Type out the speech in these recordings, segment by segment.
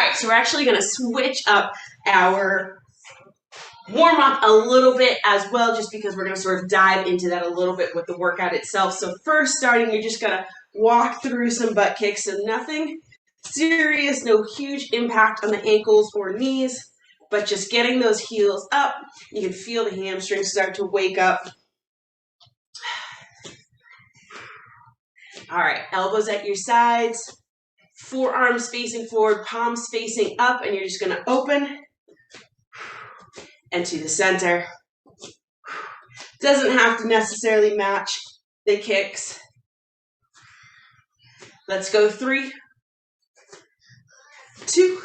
right, so we're actually going to switch up our warm up a little bit as well, just because we're going to sort of dive into that a little bit with the workout itself. So first starting, you're just going to walk through some butt kicks, so nothing serious, no huge impact on the ankles or knees, but just getting those heels up. You can feel the hamstrings start to wake up. All right, elbows at your sides, forearms facing forward, palms facing up, and you're just going to open and to the center. Doesn't have to necessarily match the kicks. Let's go 3, 2,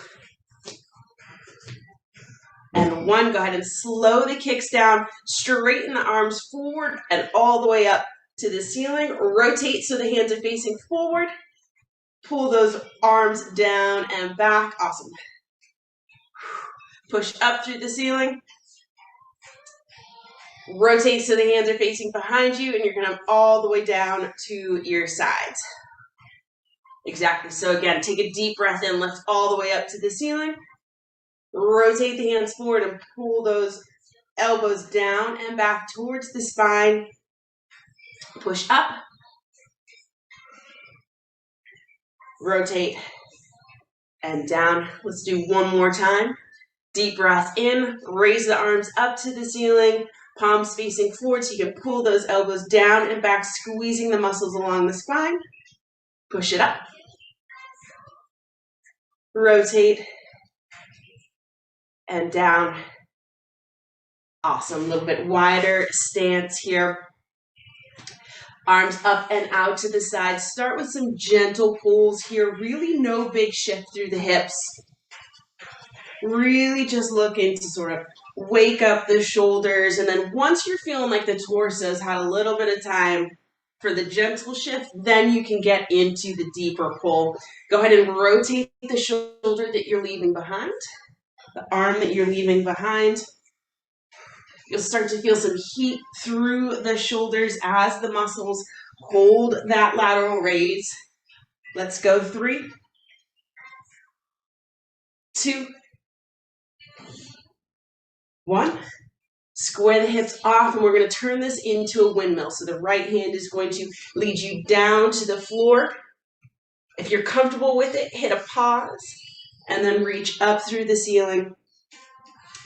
and 1. Go ahead and slow the kicks down. Straighten the arms forward and all the way up to the ceiling. Rotate so the hands are facing forward. Pull those arms down and back. Awesome. Push up through the ceiling. Rotate so the hands are facing behind you, and you're going to all the way down to your sides. Exactly. So again, take a deep breath in, lift all the way up to the ceiling. Rotate the hands forward and pull those elbows down and back towards the spine. Push up. Rotate and down. Let's do one more time. Deep breath in, raise the arms up to the ceiling, palms facing forward so you can pull those elbows down and back, squeezing the muscles along the spine. Push it up. Rotate and down. Awesome. A little bit wider stance here. Arms up and out to the side. Start with some gentle pulls here. Really no big shift through the hips. Really just looking to sort of wake up the shoulders. And then once you're feeling like the torso's had a little bit of time for the gentle shift, then you can get into the deeper pull. Go ahead and rotate the shoulder that you're leaving behind, the arm that you're leaving behind. You'll start to feel some heat through the shoulders as the muscles hold that lateral raise. Let's go 3, 2, 1. Square the hips off, and we're going to turn this into a windmill. So the right hand is going to lead you down to the floor. If you're comfortable with it, hit a pause, and then reach up through the ceiling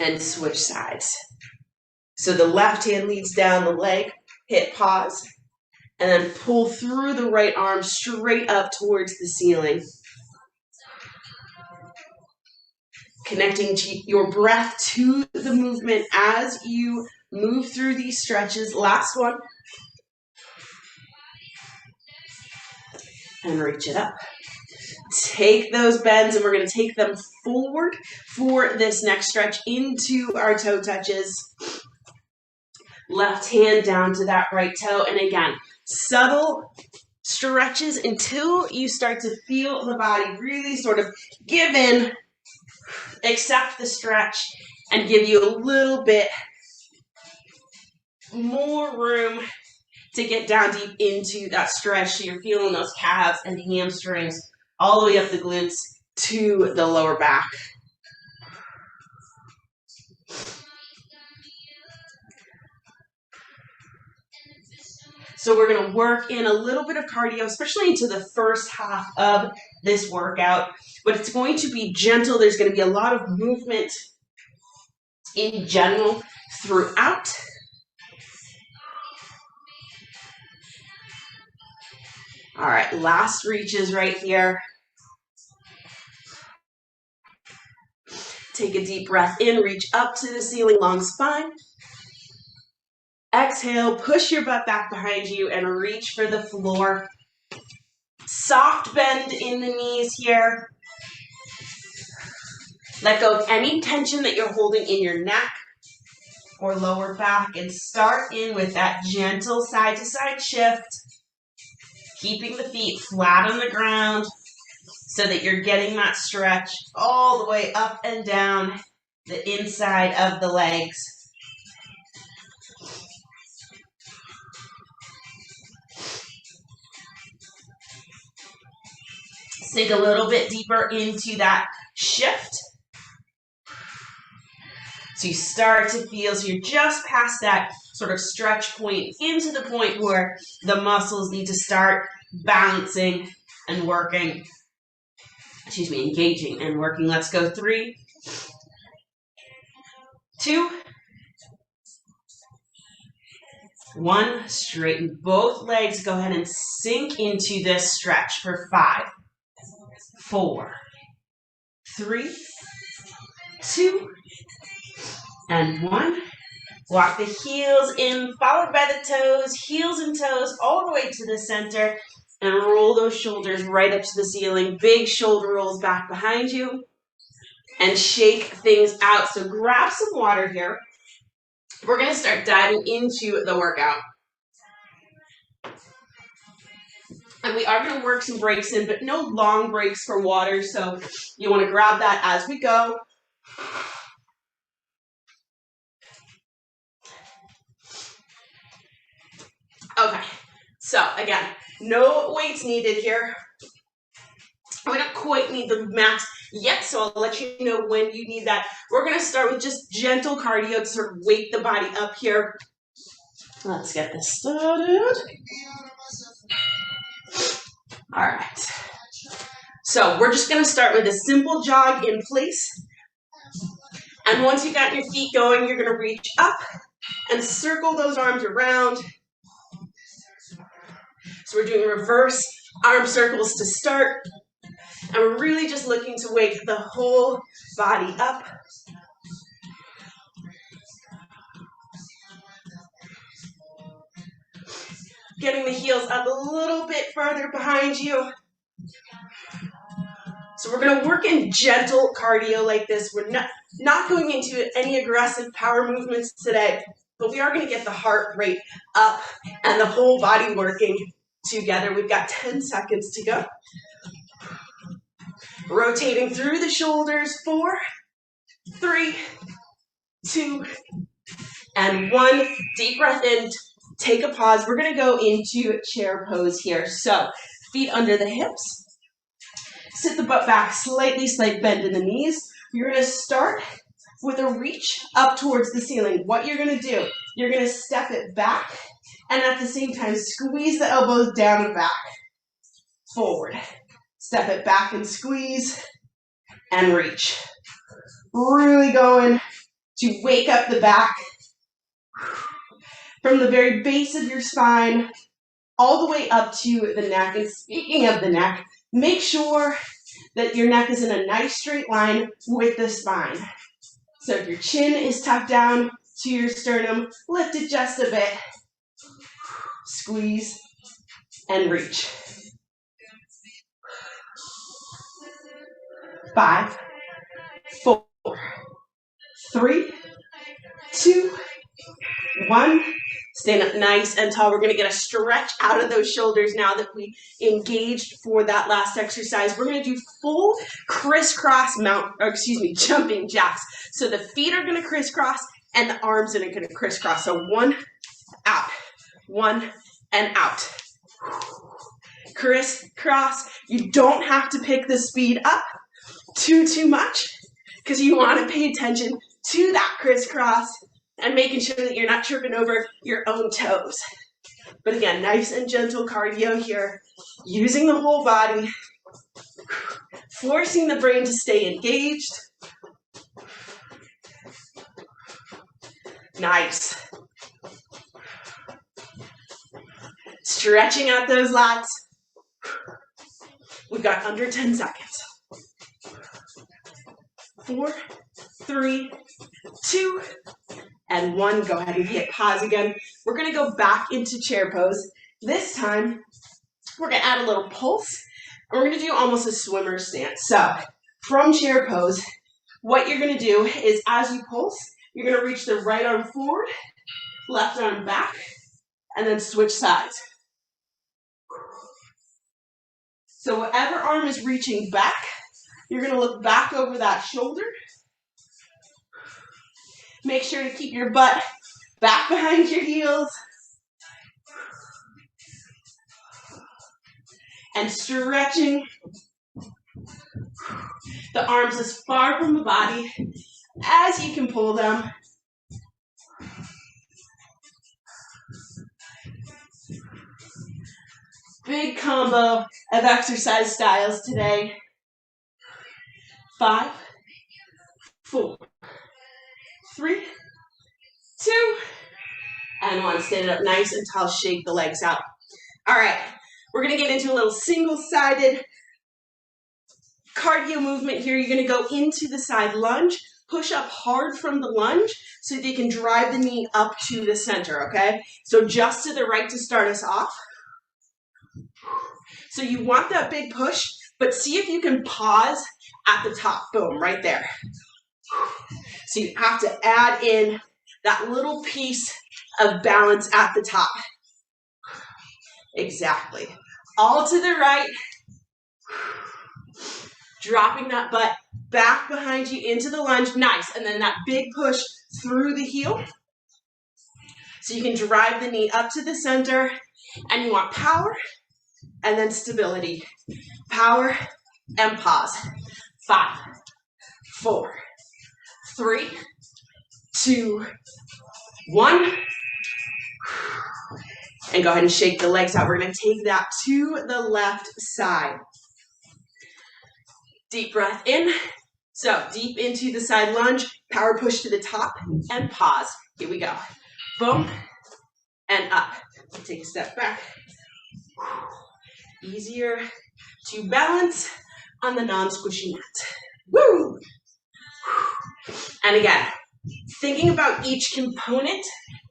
and switch sides. So the left hand leads down the leg, hit pause, and then pull through the right arm straight up towards the ceiling. Connecting to your breath to the movement as you move through these stretches. Last one. And reach it up. Take those bends, and we're going to take them forward for this next stretch into our toe touches. Left hand down to that right toe. And again, subtle stretches until you start to feel the body really sort of give in, accept the stretch, and give you a little bit more room to get down deep into that stretch. So you're feeling those calves and hamstrings all the way up the glutes to the lower back. So we're going to work in a little bit of cardio, especially into the first half of this workout, but it's going to be gentle. There's going to be a lot of movement in general throughout. All right, last reaches right here. Take a deep breath in, reach up to the ceiling, long spine. Exhale, push your butt back behind you and reach for the floor. Soft bend in the knees here. Let go of any tension that you're holding in your neck or lower back, and start in with that gentle side to side shift, keeping the feet flat on the ground so that you're getting that stretch all the way up and down the inside of the legs. Dig a little bit deeper into that shift. So you start to feel, so you're just past that sort of stretch point into the point where the muscles need to start balancing and working. Engaging and working. Let's go 3, 2, 1. Straighten both legs. Go ahead and sink into this stretch for 5, 4, 3, 2, and 1. Walk the heels in, followed by the toes, heels and toes, all the way to the center, and roll those shoulders right up to the ceiling. Big shoulder rolls back behind you, and shake things out. So grab some water here. We're going to start diving into the workout. And we are going to work some breaks in, but no long breaks for water, so you want to grab that as we go. Okay, so again, no weights needed here. We don't quite need the max yet, so I'll let you know when you need that. We're going to start with just gentle cardio to sort of wake the body up here. Let's get this started. All right. So we're just going to start with a simple jog in place. And once you got your feet going, you're going to reach up and circle those arms around. So we're doing reverse arm circles to start. And we're really just looking to wake the whole body up. Getting the heels up a little bit farther behind you. So we're going to work in gentle cardio like this. We're not going into any aggressive power movements today, but we are going to get the heart rate up and the whole body working together. We've got 10 seconds to go. Rotating through the shoulders, 4, 3, 2, and 1. Deep breath in, take a pause. We're going to go into chair pose here. So feet under the hips. Sit the butt back slightly, slight bend in the knees. You're going to start with a reach up towards the ceiling. What you're going to do, you're going to step it back and at the same time squeeze the elbows down and back. Forward. Step it back and squeeze and reach. Really going to wake up the back from the very base of your spine all the way up to the neck. And speaking of the neck, make sure that your neck is in a nice straight line with the spine. So if your chin is tucked down to your sternum, lift it just a bit. Squeeze and reach. 5, 4, 3, 2, 1. Stand up nice and tall. We're going to get a stretch out of those shoulders now that we engaged for that last exercise. We're going to do full crisscross jumping jacks. So the feet are going to crisscross and the arms are going to crisscross. So 1, out, 1, and out. Crisscross. You don't have to pick the speed up too much because you want to pay attention to that crisscross and making sure that you're not tripping over your own toes. But again, nice and gentle cardio here, using the whole body, forcing the brain to stay engaged. Nice. Stretching out those lats. We've got under 10 seconds. 4, 3, 2, and 1. Go ahead and hit pause again. We're going to go back into chair pose. This time, we're going to add a little pulse, and we're going to do almost a swimmer stance. So, from chair pose, what you're going to do is as you pulse, you're going to reach the right arm forward, left arm back, and then switch sides. So whatever arm is reaching back, you're going to look back over that shoulder. Make sure to keep your butt back behind your heels. And stretching The arms as far from the body as you can pull them. Big combo of exercise styles today. 5, 4, 3, 2, and 1. Stand up nice and tall, shake the legs out. All right, we're gonna get into a little single-sided cardio movement here. You're gonna go into the side lunge, push up hard from the lunge so that you can drive the knee up to the center, okay? So just to the right to start us off. So you want that big push, but see if you can pause at the top. Boom, right there. So you have to add in that little piece of balance at the top. Exactly. All to the right. Dropping that butt back behind you into the lunge. Nice. And then that big push through the heel. So you can drive the knee up to the center. And you want power and then stability. Power and pause. 5, 4, 3, 2, 1. And go ahead and shake the legs out. We're going to take that to the left side. Deep breath in. So deep into the side lunge. Power push to the top and pause. Here we go. Boom. And up. Take a step back. Easier to balance on the non-squishy mat. Woo! And again, thinking about each component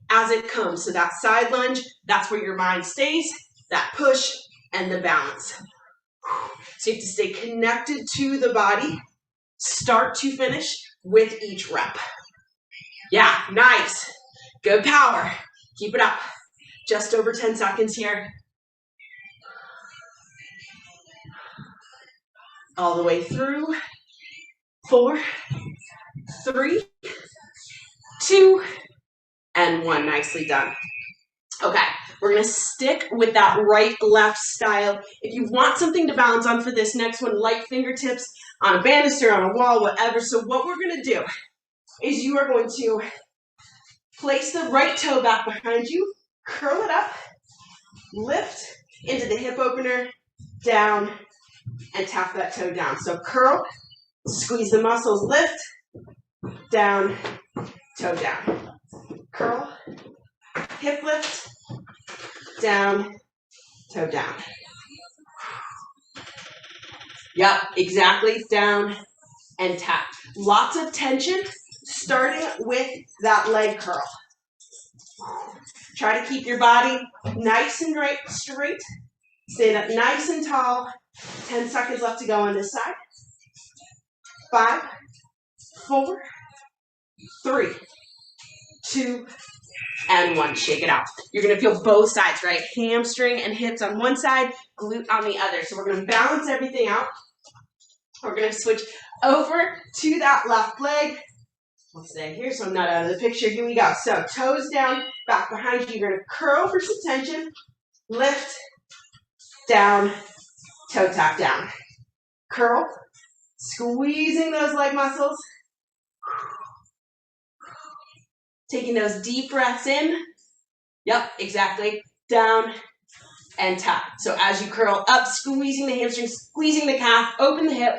as it comes. So that side lunge, that's where your mind stays, that push, and the balance. So you have to stay connected to the body, start to finish with each rep. Yeah, nice. Good power. Keep it up. Just over 10 seconds here. All the way through. 4, 3, 2, and 1. Nicely done. Okay, we're going to stick with that right-left style. If you want something to balance on for this next one, light fingertips on a banister, on a wall, whatever. So what we're going to do is you are going to place the right toe back behind you, curl it up, lift into the hip opener, down, and tap that toe down. So curl, squeeze the muscles, lift, down, toe down. Curl, hip lift, down, toe down. Yep, exactly, down and tap. Lots of tension, starting with that leg curl. Try to keep your body nice and straight. Stand up nice and tall. 10 seconds left to go on this side. 5, 4, 3, 2, and 1. Shake it out. You're going to feel both sides, right? Hamstring and hips on one side, glute on the other. So we're going to balance everything out. We're going to switch over to that left leg. I'll stay here so I'm not out of the picture. Here we go. So toes down, back behind you. You're going to curl for some tension. Lift, down, toe tap down. Curl, squeezing those leg muscles. Taking those deep breaths in. Yep, exactly. Down and tap. So as you curl up, squeezing the hamstring, squeezing the calf, open the hip,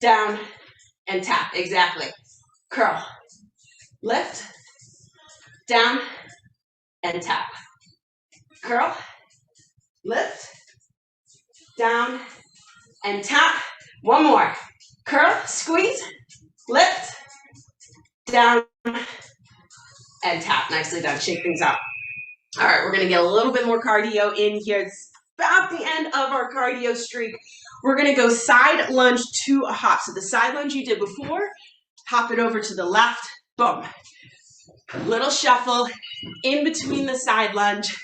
down and tap. Exactly. Curl, lift, down and tap. Curl, lift, down and tap. One more. Curl, squeeze, lift, down, and tap. Nicely done. Shake things out. All right, we're going to get a little bit more cardio in here. It's about the end of our cardio streak. We're going to go side lunge to a hop. So the side lunge you did before, hop it over to the left. Boom. Little shuffle in between the side lunge.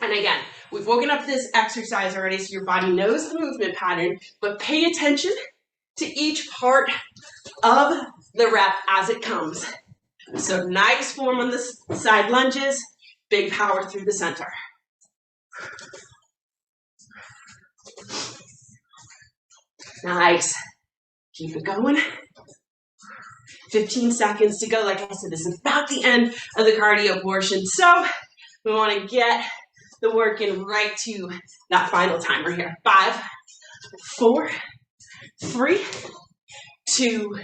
And again, we've woken up this exercise already, so your body knows the movement pattern, but pay attention to each part of the rep as it comes. So nice form on the side lunges, big power through the center. Nice. Keep it going. 15 seconds to go. Like I said, this is about the end of the cardio portion. So we want to get the work in right to that final timer here. 5, 4, 3, 2,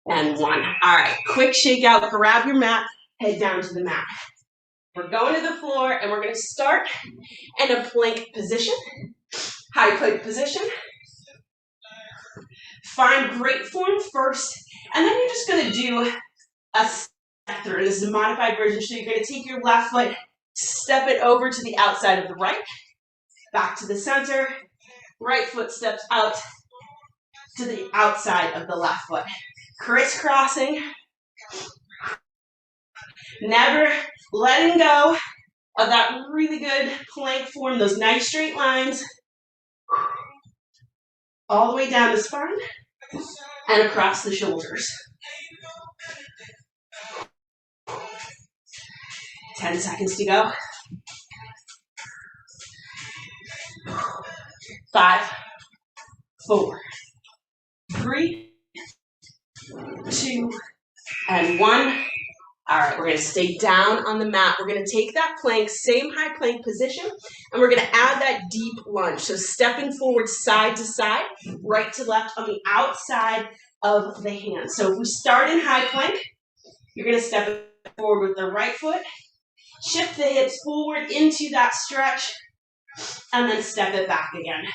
and 1. All right, quick shake out. Grab your mat, head down to the mat. We're going to the floor, and we're going to start in a plank position, high plank position. Find great form first, and then you're just going to do a step through. This is a modified version, so you're going to take your left foot, step it over to the outside of the right, back to the center. Right foot steps out to the outside of the left foot. Crisscrossing. Never letting go of that really good plank form, those nice straight lines. All the way down the spine and across the shoulders. 10 seconds to go. 5, 4, 3, 2, and 1. All right, we're going to stay down on the mat. We're going to take that plank, same high plank position, and we're going to add that deep lunge. So stepping forward side to side, right to left on the outside of the hand. So if we start in high plank, you're going to step forward with the right foot, shift the hips forward into that stretch, and then step it back again.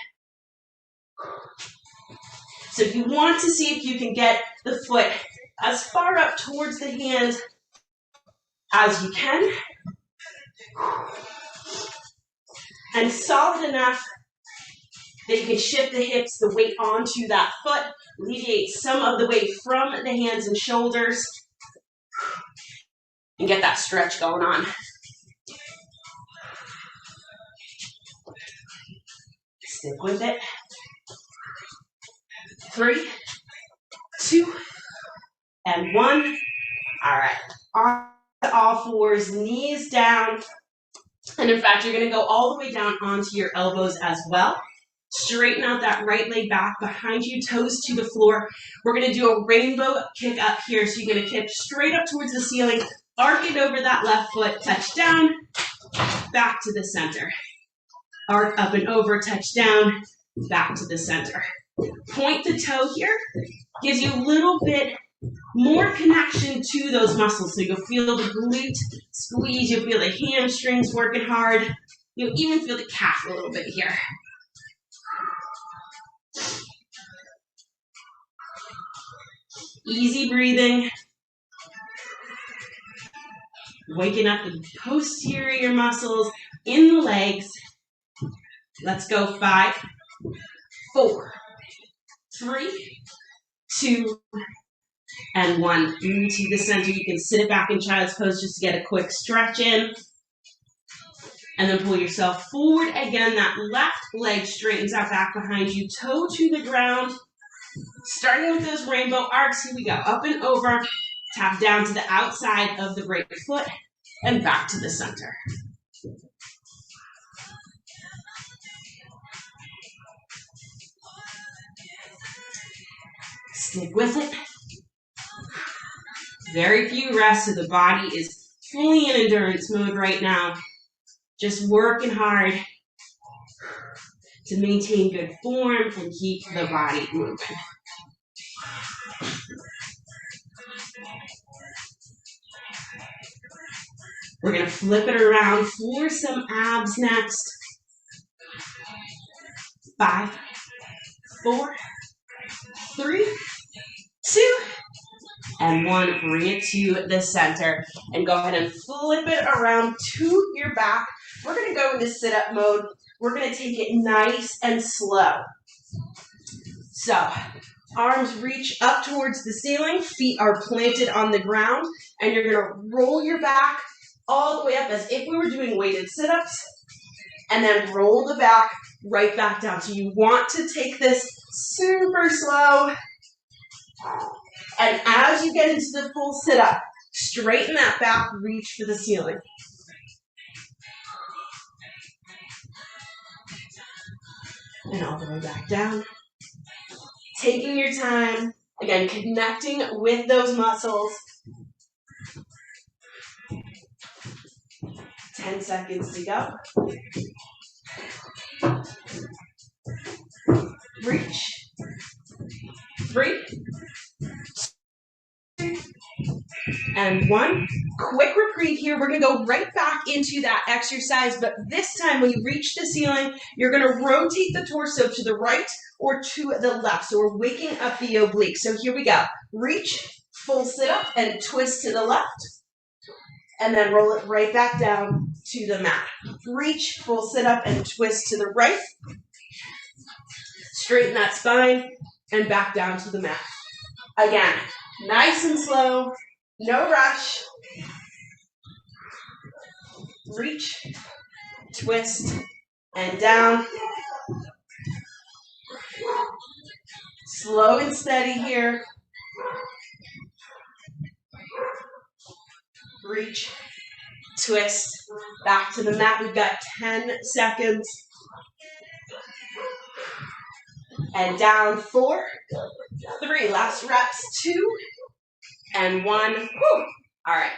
So if you want to see if you can get the foot as far up towards the hand as you can, and solid enough that you can shift the hips, the weight onto that foot, alleviate some of the weight from the hands and shoulders, and get that stretch going on. Stick with it. 3, 2, and 1. All right. On to all fours, knees down. And in fact, you're going to go all the way down onto your elbows as well. Straighten out that right leg back behind you, toes to the floor. We're going to do a rainbow kick up here. So you're going to kick straight up towards the ceiling, arc it over that left foot, touch down, back to the center. Arc up and over, touch down, back to the center. Point the toe here, gives you a little bit more connection to those muscles. So you'll feel the glute squeeze, you'll feel the hamstrings working hard. You'll even feel the calf a little bit here. Easy breathing. Waking up the posterior muscles in the legs. Let's go. 5, 4, 3, 2, and 1. Into the center. You can sit it back in child's pose just to get a quick stretch in. And then pull yourself forward. Again, that left leg straightens out back behind you. Toe to the ground. Starting with those rainbow arcs. Here we go. Up and over. Tap down to the outside of the right foot. And back to the center. Stick with it. Very few rests, so the body is fully in endurance mode right now. Just working hard to maintain good form and keep the body moving. We're going to flip it around for some abs next. 5, 4, 3, 2, and 1. Bring it to the center and go ahead and flip it around to your back. We're going to go into sit-up mode. We're going to take it nice and slow. So, arms reach up towards the ceiling, feet are planted on the ground, and you're going to roll your back all the way up as if we were doing weighted sit-ups, and then roll the back right back down. So you want to take this super slow. And as you get into the full sit-up, straighten that back, reach for the ceiling. And all the way back down. Taking your time, again, connecting with those muscles. 10 seconds to go. Reach. 3, and 1. Quick reprieve here. We're going to go right back into that exercise, but this time when you reach the ceiling, you're going to rotate the torso to the right or to the left. So we're waking up the oblique. So here we go. Reach, full sit up, and twist to the left. And then roll it right back down to the mat. Reach, full sit up, and twist to the right. Straighten that spine, and back down to the mat. Again, nice and slow, no rush. Reach, twist, and down. Slow and steady here. Reach, twist, back to the mat. We've got 10 seconds. And down, 4, 3, last reps, 2, and 1. Woo. All right.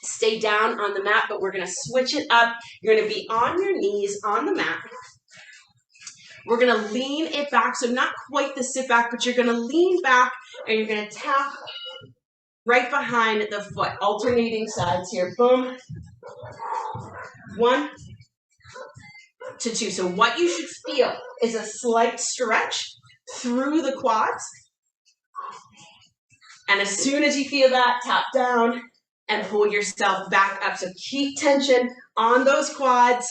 Stay down on the mat, but we're going to switch it up. You're going to be on your knees on the mat. We're going to lean it back, so not quite the sit back, but you're going to lean back, and you're going to tap right behind the foot, alternating sides here. Boom. 1 to 2. So what you should feel is a slight stretch through the quads. And as soon as you feel that, tap down and pull yourself back up. So keep tension on those quads.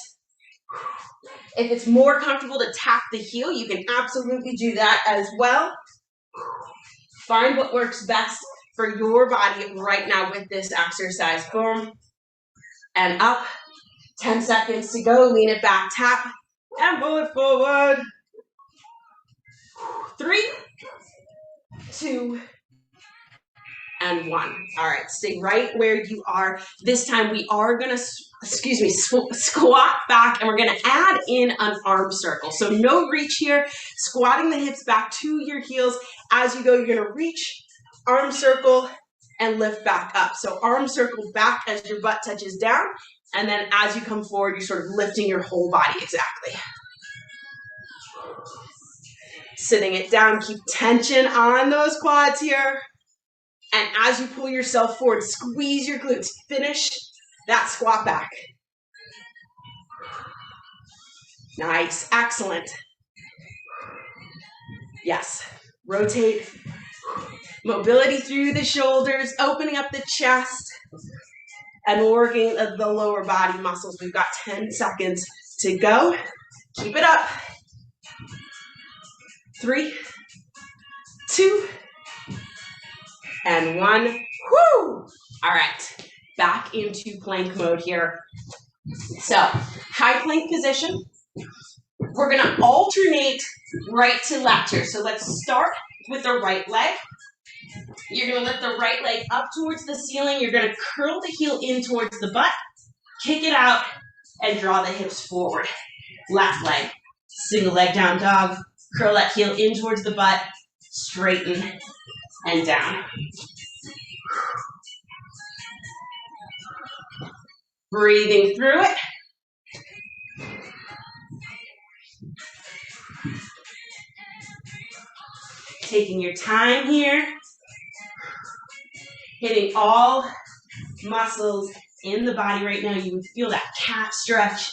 If it's more comfortable to tap the heel, you can absolutely do that as well. Find what works best for your body right now with this exercise. Boom. And up. 10 seconds to go. Lean it back, tap, and pull it forward. 3, 2, and 1. All right, stay right where you are. This time we are going to, squat back, and we're going to add in an arm circle. So no reach here, squatting the hips back to your heels. As you go, you're going to reach, arm circle, and lift back up. So arm circle back as your butt touches down. And then as you come forward, you're sort of lifting your whole body, exactly. Sitting it down, keep tension on those quads here. And as you pull yourself forward, squeeze your glutes. Finish that squat back. Nice, excellent. Yes, rotate. Mobility through the shoulders, opening up the chest. And working the lower body muscles. We've got 10 seconds to go. Keep it up. 3, 2, and 1. Woo! All right, back into plank mode here. So, high plank position. We're gonna alternate right to left here. So let's start with the right leg. You're going to lift the right leg up towards the ceiling. You're going to curl the heel in towards the butt, kick it out, and draw the hips forward. Left leg, single leg down dog, curl that heel in towards the butt, straighten, and down. Breathing through it. Taking your time here. Hitting all muscles in the body right now. You would feel that calf stretch.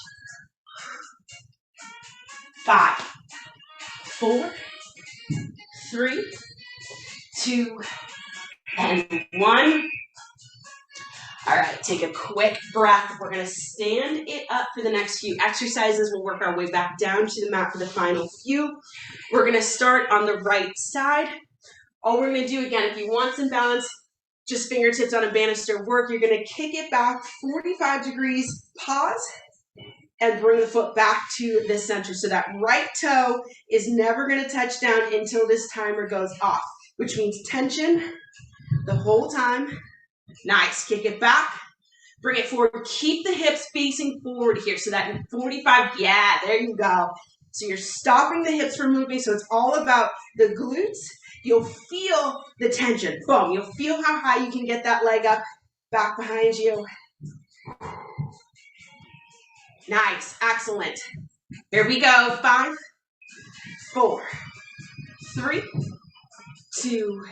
5, 4, 3, 2, and 1. All right, take a quick breath. We're going to stand it up for the next few exercises. We'll work our way back down to the mat for the final few. We're going to start on the right side. All we're going to do, again, if you want some balance, just fingertips on a banister work. You're going to kick it back 45 degrees, pause, and bring the foot back to the center. So that right toe is never going to touch down until this timer goes off, which means tension the whole time. Nice. Kick it back. Bring it forward. Keep the hips facing forward here. So that in 45, yeah, there you go. So you're stopping the hips from moving, so it's all about the glutes. You'll feel the tension. Boom. You'll feel how high you can get that leg up, back behind you. Nice. Excellent. Here we go. 5, 4, 3, 2,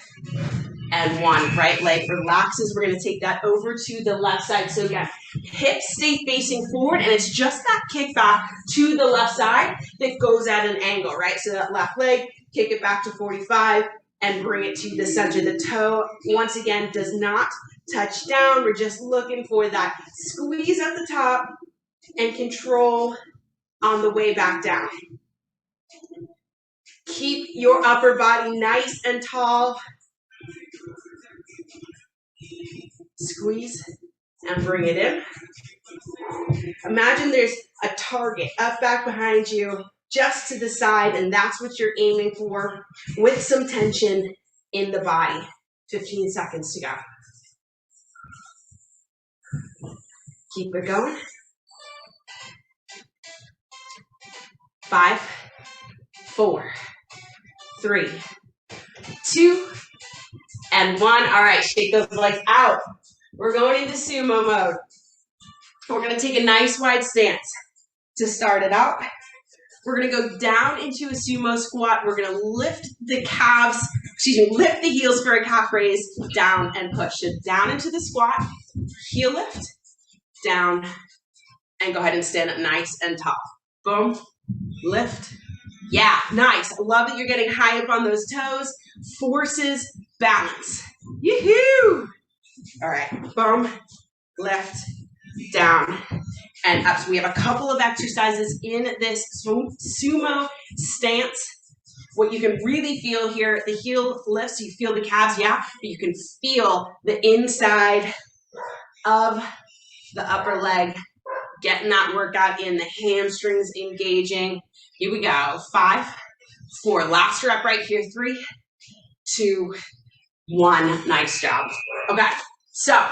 and 1. Right leg relaxes. We're going to take that over to the left side. So again, hips stay facing forward, and it's just that kick back to the left side that goes at an angle, right? So that left leg, kick it back to 45, and bring it to the center. The toe, once again, does not touch down. We're just looking for that squeeze at the top and control on the way back down. Keep your upper body nice and tall. Squeeze and bring it in. Imagine there's a target up back behind you, just to the side, and that's what you're aiming for with some tension in the body. 15 seconds to go. Keep it going. 5, 4, 3, 2, and 1. All right, shake those legs out. We're going into sumo mode. We're going to take a nice wide stance to start it out. We're going to go down into a sumo squat. We're going to lift the calves, lift the heels for a calf raise, down and push. So down into the squat, heel lift, down, and go ahead and stand up nice and tall. Boom, lift. Yeah, nice. I love that you're getting high up on those toes. Forces balance. Yoo-hoo! All right, boom, lift, down, and up. So we have a couple of exercises in this sumo stance. What you can really feel here, the heel lifts, you feel the calves, yeah, but you can feel the inside of the upper leg, getting that workout in, the hamstrings engaging. Here we go. 5, 4. Last rep right here. 3, 2, 1. Nice job. Okay, so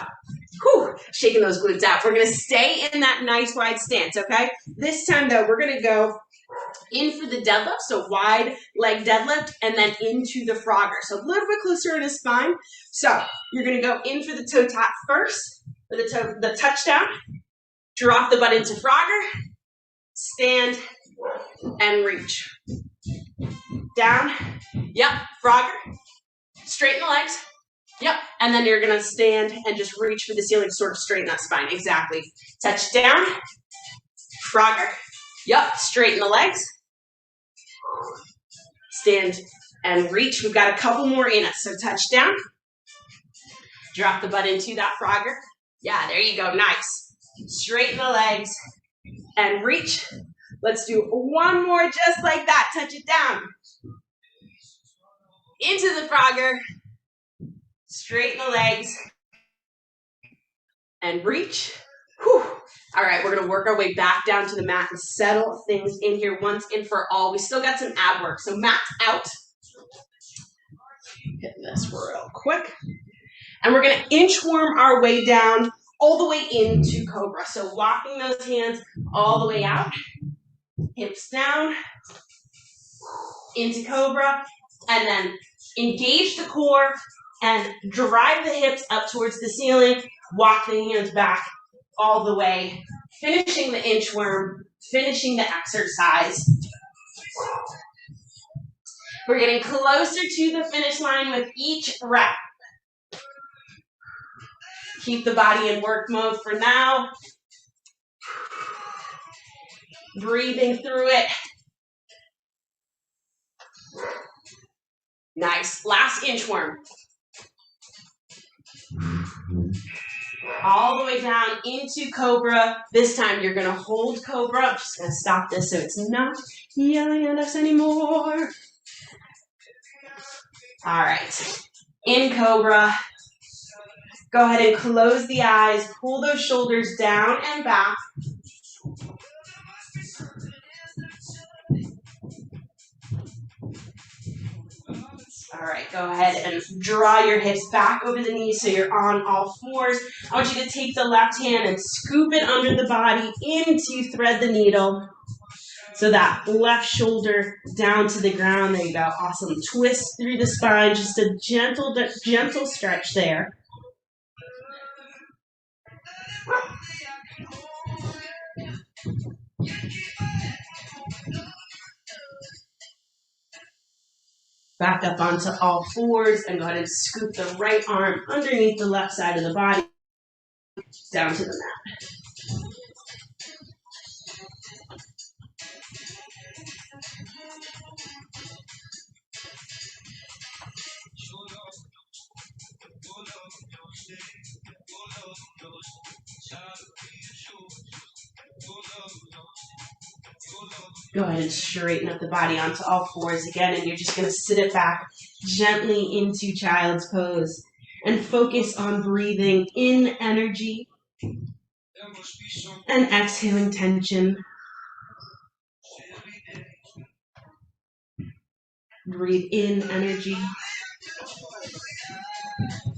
shaking those glutes out. We're going to stay in that nice wide stance, okay? This time, though, we're going to go in for the deadlift, so wide leg deadlift, and then into the frogger. So a little bit closer to the spine. So you're going to go in for the toe tap first, for the touchdown. Drop the butt into frogger. Stand and reach. Down. Yep, frogger. Straighten the legs. Yep, and then you're going to stand and just reach for the ceiling, sort of straighten that spine. Exactly. Touch down. Frogger. Yep, straighten the legs. Stand and reach. We've got a couple more in us. So touch down. Drop the butt into that frogger. Yeah, there you go. Nice. Straighten the legs and reach. Let's do one more just like that. Touch it down. Into the frogger. Straighten the legs and reach. Whew. All right, we're going to work our way back down to the mat and settle things in here once and for all. We still got some ab work. So mat out. Hit this real quick. And we're going to inchworm our way down all the way into Cobra. So walking those hands all the way out. Hips down. Into Cobra. And then engage the core and drive the hips up towards the ceiling. Walk the hands back all the way. Finishing the inchworm. Finishing the exercise. We're getting closer to the finish line with each rep. Keep the body in work mode for now. Breathing through it. Nice. Last inchworm. All the way down into Cobra. This time you're going to hold Cobra. I'm just going to stop this so it's not yelling at us anymore. All right. In Cobra. Go ahead and close the eyes. Pull those shoulders down and back. All right, go ahead and draw your hips back over the knees so you're on all fours. I want you to take the left hand and scoop it under the body in to thread the needle. So that left shoulder down to the ground. There you go. Awesome. Twist through the spine. Just a gentle stretch there. Back up onto all fours and go ahead and scoop the right arm underneath the left side of the body down to the mat. Go ahead and straighten up the body onto all fours again, and you're just going to sit it back gently into child's pose and focus on breathing in energy and exhaling tension. Breathe in energy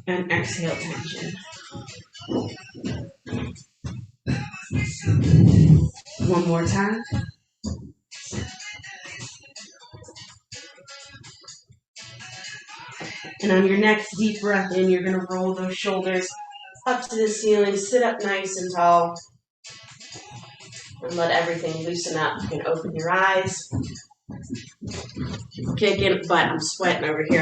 and exhale tension. One more time. And on your next deep breath in, you're going to roll those shoulders up to the ceiling, sit up nice and tall, and let everything loosen up. You can open your eyes. Kicking butt, I'm sweating over here.